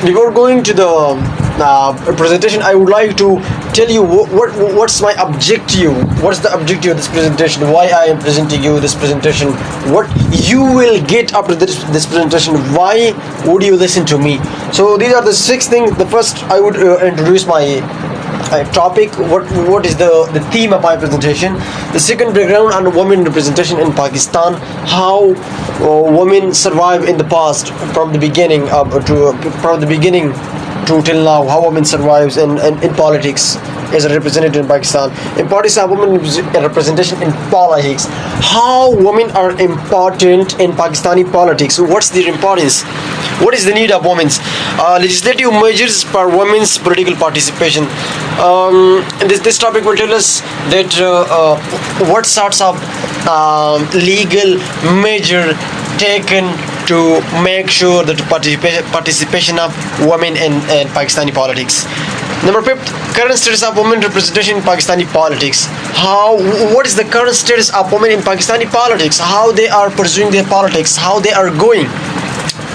before going to the presentation, I would like to tell you what's my objective. What's the objective of this presentation? Why I am presenting you this presentation? What you will get after this presentation? Why would you listen to me? So these are the 6 things. The first, I would introduce my topic. What is the theme of my presentation? The second, background on women representation in Pakistan. How women survive in the past, from the beginning to till now. How women survives in politics as a representative in Pakistan. Importance of women representation in politics. How women are important in Pakistani politics. What's their importance? What is the need of women's legislative measures for women's political participation? This topic will tell us that what sorts of legal measure taken to make sure that participation of women in Pakistani politics. Number 5, current status of women representation in Pakistani politics. What is the current status of women in Pakistani politics? How they are pursuing their politics? How they are going?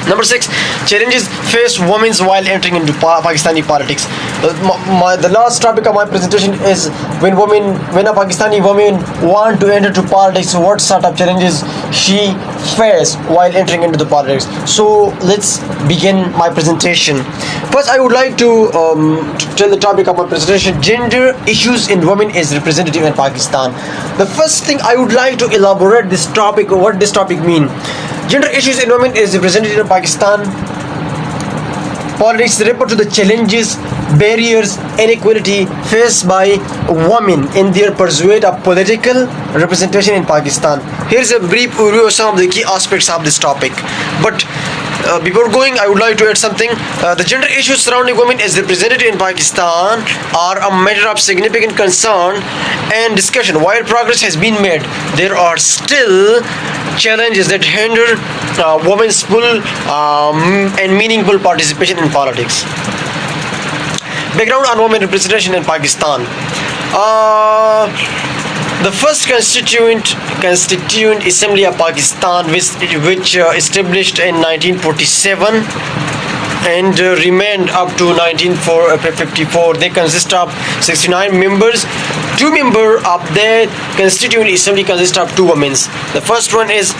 Number 6, challenges faced women while entering into Pakistani politics. The last topic of my presentation is when a Pakistani woman want to enter to politics, what sort of challenges she faced while entering into the politics. So let's begin my presentation. First, I would like to tell the topic of my presentation. Gender issues in women is representative in Pakistan. The first thing I would like to elaborate this topic, what this topic mean. Gender issues in women is represented in Pakistan politics refer to the challenges, barriers, inequality faced by women in their pursuit of political representation in Pakistan. Here's a brief overview of some of the key aspects of this topic. But before going, I would like to add something. The gender issues surrounding women as represented in Pakistan are a matter of significant concern and discussion. While progress has been made, there are still challenges that hinder women's full and meaningful participation in politics. Background on women representation in Pakistan. The first constituent assembly of Pakistan, which established in 1947 and remained up to 1954. They consist of 69 members. 2 members of the constituent assembly consist of 2 women. The first one is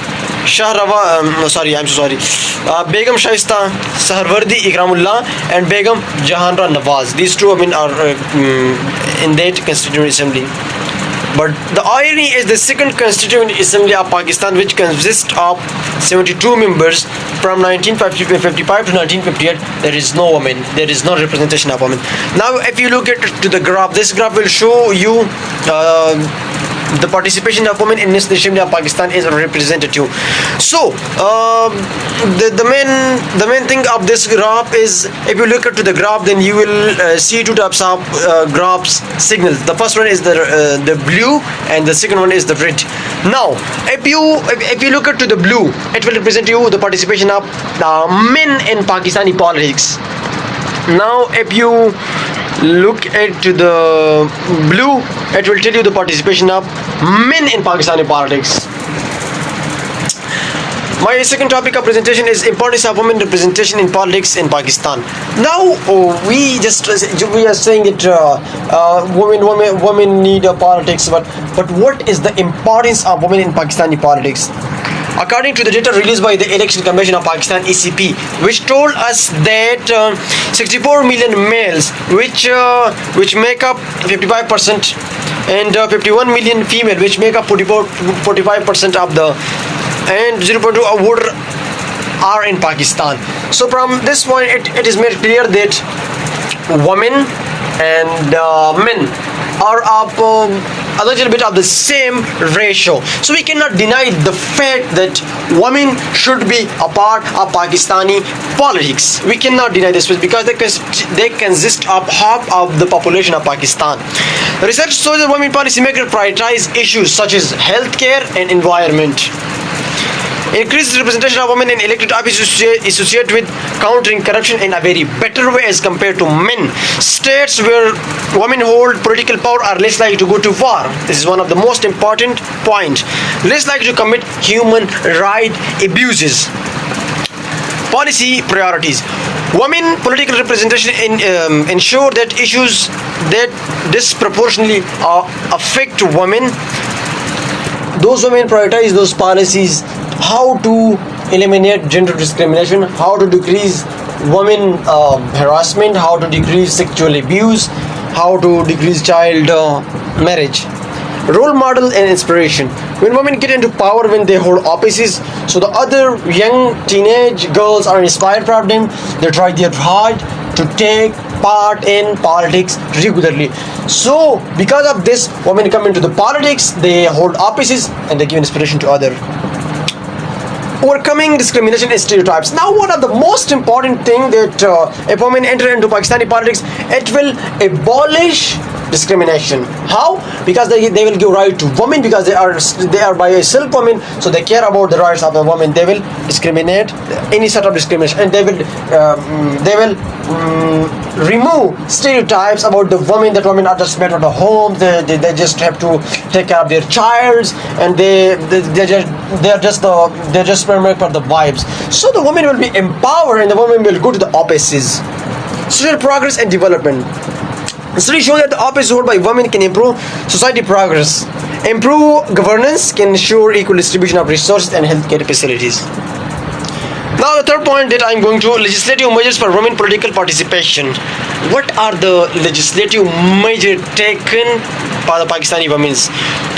Begum Shaista Saharwardi Ikramullah and Begum Jahanra Nawaz. These 2 women are in that constituent assembly. But the irony is the second constituent assembly of Pakistan, which consists of 72 members from 1955 to 1958, there is no women, there is no representation of women. Now if you look at to the graph, this graph will show you the participation of women in this assembly of Pakistan is representative. So the main thing of this graph is, if you look at to the graph, then you will see 2 types of graphs signals. The first one is the blue and the second one is the red. Now if you look at to the blue, it will represent you the participation of men in Pakistani politics. Now if you look at the blue, it will tell you the participation of men in Pakistani politics. My second topic of presentation is importance of women representation in politics in Pakistan. Now we are saying that women need politics, but what is the importance of women in Pakistani politics? According to the data released by the Election Commission of Pakistan (ECP), which told us that 64 million males, which make up 55%, and 51 million female, which make up 45% of the, and 0.2 voter are in Pakistan. So from this point, it is made clear that women and men are of a little bit of the same ratio. So we cannot deny the fact that women should be a part of Pakistani politics. We cannot deny this because they consist of half of the population of Pakistan. Research shows that women policymakers prioritize issues such as healthcare and environment. Increased representation of women in elected office associated with countering corruption in a very better way as compared to men. States where women hold political power are less likely to go to war. This is one of the most important points. Less likely to commit human right abuses. Policy priorities. Women political representation ensure that issues that disproportionately affect women, those women prioritize those policies, how to eliminate gender discrimination, how to decrease women harassment, how to decrease sexual abuse, how to decrease child marriage. Role model and inspiration. When women get into power, when they hold offices, so the other young teenage girls are inspired from them. They try their hard to take part in politics regularly. So because of this, women come into the politics, they hold offices, and they give inspiration to others. Overcoming discrimination and stereotypes. Now, one of the most important thing that if women enter into Pakistani politics, it will abolish discrimination. How? Because they will give right to women, because they are by a self women, so they care about the rights of the women. They will discriminate any sort of discrimination, and they will remove stereotypes about the women, that women are just made of the home, they just have to take care of their childs, and they're just made for the vibes. So the women will be empowered, and the women will go to the offices. Social progress and development. Studies show that the office held by women can improve society progress, improve governance, can ensure equal distribution of resources and healthcare facilities. Now the third point that I'm going to, legislative measures for women political participation. What are the legislative measures taken by the Pakistani women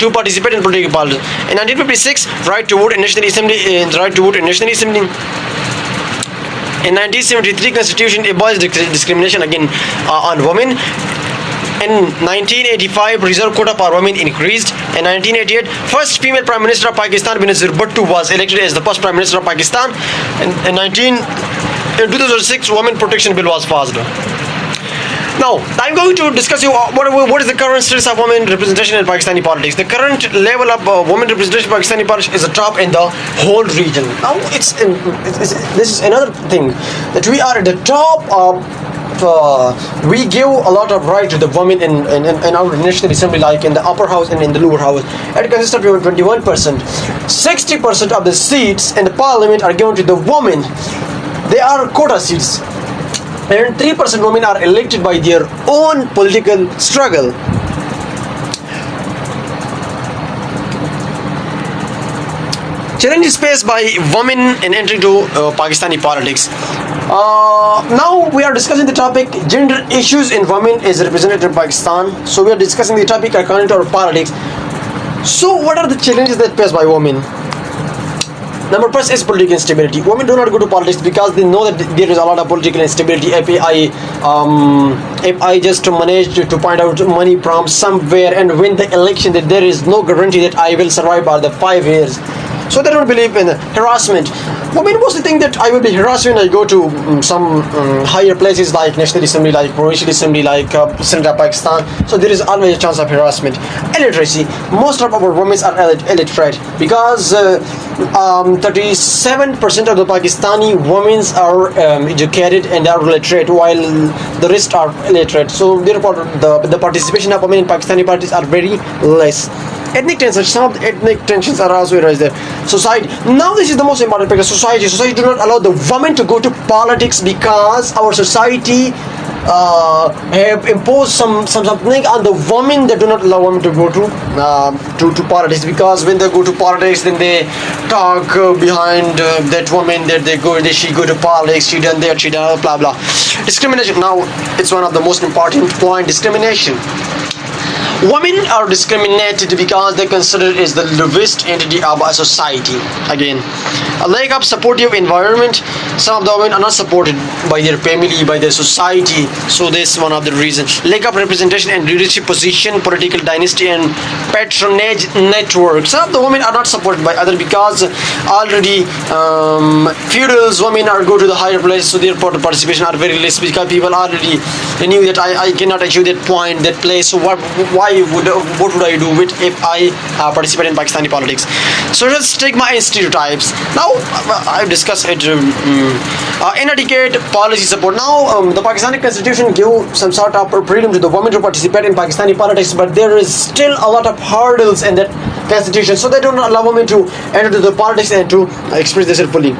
to participate in political politics? In 1956, right to vote in National Assembly. In 1973, Constitution abolished discrimination again on women. In 1985, reserve quota for women increased. In 1988, first female Prime Minister of Pakistan, Benazir Bhutto, was elected as the first Prime Minister of Pakistan. In 2006, Women Protection Bill was passed. Now, I'm going to discuss what is the current status of women representation in Pakistani politics. The current level of women representation in Pakistani politics is the top in the whole region. Now, this is another thing, that we are at the top of. We give a lot of right to the women in our National Assembly, like in the upper house and in the lower house. It consists of 21%. 60% of the seats in the parliament are given to the women. They are quota seats. And 3% women are elected by their own political struggle. Challenges faced by women in entering to Pakistani politics. Now we are discussing the topic gender issues in women is represented in Pakistan. So we are discussing the topic according to our politics. So what are the challenges that faced by women? Number first is political instability. Women do not go to politics because they know that there is a lot of political instability. If I just manage to find out money from somewhere and win the election, that there is no guarantee that I will survive for the 5 years. So they don't believe in harassment. Women mostly think that I will be harassed when I go to some higher places like National Assembly, like Provincial Assembly, like Senate of Pakistan. So there is always a chance of harassment. Illiteracy. Most of our women are illiterate because 37% of the Pakistani women are educated and are literate, while the rest are illiterate. So therefore, the participation of women in Pakistani parties are very less. Ethnic tensions. Some of the ethnic tensions are also raised there. Society. Now this is the most important factor. Society do not allow the women to go to politics because our society have imposed something on the women that do not allow women to go to politics, because when they go to politics, then they talk behind that woman that she go to politics, she done that, she done blah blah. Discrimination. Now it's one of the most important point. Discrimination. Women are discriminated because they consider it as the lowest entity of a society. Again, a lack of supportive environment. Some of the women are not supported by their family, by their society. So this is one of the reasons. Lack of representation and leadership position, political dynasty and patronage network. Some of the women are not supported by others because already feudals women are go to the higher place. So therefore the participation are very less because people already knew that I cannot achieve that point, that place. So what would I do with if I participate in Pakistani politics? So let's stigma and stereotypes. Now I've discussed it. Inadequate policy support. Now the Pakistani constitution give some sort of freedom to the women to participate in Pakistani politics, but there is still a lot of hurdles in that constitution, so they don't allow women to enter to the politics and to express themselves fully.